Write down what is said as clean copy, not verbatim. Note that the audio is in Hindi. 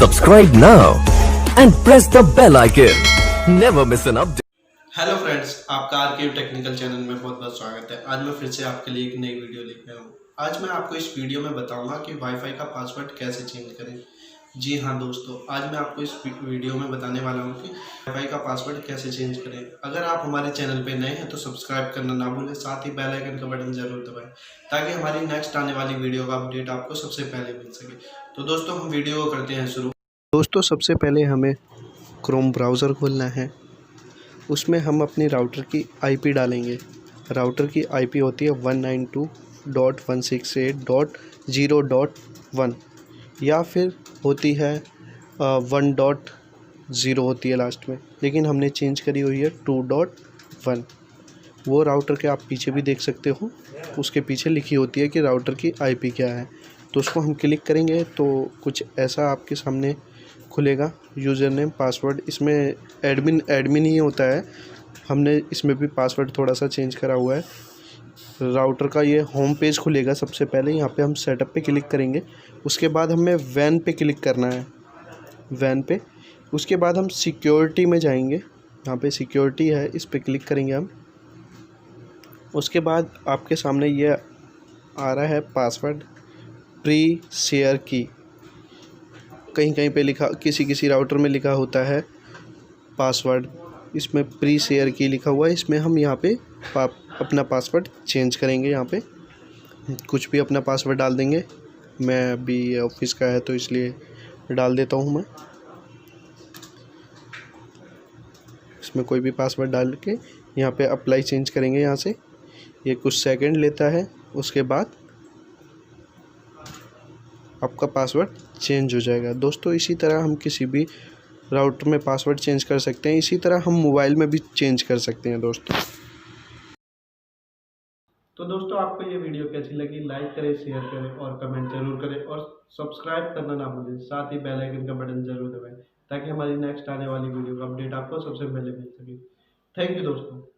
Subscribe now and press the bell icon. Never miss an update. Hello friends, आपका आरके टेक्निकल चैनल में बहुत बहुत स्वागत है। आज मैं फिर से आपके लिए एक नई वीडियो लेके आया हूँ। आज मैं आपको इस वीडियो में बताऊंगा कि वाईफाई का पासवर्ड कैसे चेंज करें। जी हाँ दोस्तों, आज मैं आपको इस वीडियो में बताने वाला हूँ कि वाईफाई का पासवर्ड कैसे चेंज करें। अगर आप हमारे चैनल पर नए हैं तो सब्सक्राइब करना ना भूलें, साथ ही बेल आइकन का बटन जरूर दबाएं ताकि हमारी नेक्स्ट आने वाली वीडियो का अपडेट आपको सबसे पहले मिल सके। तो दोस्तों, हम वीडियो को करते हैं शुरू। दोस्तों, सबसे पहले हमें क्रोम ब्राउज़र खोलना है। उसमें हम अपनी राउटर की आईपी डालेंगे। राउटर की आईपी होती है 192.168.0.1 या फिर होती है 1.0 होती है लास्ट में, लेकिन हमने चेंज करी हुई है 2.1। वो राउटर के आप पीछे भी देख सकते हो, उसके पीछे लिखी होती है कि राउटर की आईपी क्या है। तो उसको हम क्लिक करेंगे तो कुछ ऐसा आपके सामने खुलेगा, यूज़र नेम पासवर्ड। इसमें एडमिन ही होता है, हमने इसमें भी पासवर्ड थोड़ा सा चेंज करा हुआ है। राउटर का ये होम पेज खुलेगा। सबसे पहले यहाँ पे हम सेटअप पे क्लिक करेंगे, उसके बाद हमें वैन पे क्लिक करना है, वैन पे। उसके बाद हम सिक्योरिटी में जाएंगे, यहाँ पे सिक्योरिटी है, इस पर क्लिक करेंगे हम। उसके बाद आपके सामने ये आ रहा है पासवर्ड प्री शेयर की। कहीं कहीं पे लिखा, किसी राउटर में लिखा होता है पासवर्ड, इसमें प्री शेयर की लिखा हुआ है। इसमें हम यहाँ पे अपना पासवर्ड चेंज करेंगे। यहाँ पे कुछ भी अपना पासवर्ड डाल देंगे। मैं अभी ऑफिस का है तो इसलिए डाल देता हूँ मैं। इसमें कोई भी पासवर्ड डाल के यहाँ पे अप्लाई चेंज करेंगे। यहाँ से ये कुछ सेकंड लेता है, उसके बाद आपका पासवर्ड चेंज हो जाएगा। दोस्तों, इसी तरह हम किसी भी राउटर में पासवर्ड चेंज कर सकते हैं। इसी तरह हम मोबाइल में भी चेंज कर सकते हैं दोस्तों। तो दोस्तों, आपको ये वीडियो कैसी लगी, लाइक करें, शेयर करें और कमेंट जरूर करें और सब्सक्राइब करना ना भूलें। साथ ही बेल आइकन का बटन जरूर दबाएं ताकि हमारी नेक्स्ट आने वाली वीडियो का अपडेट आपको सबसे पहले मिल सके। थैंक यू दोस्तों।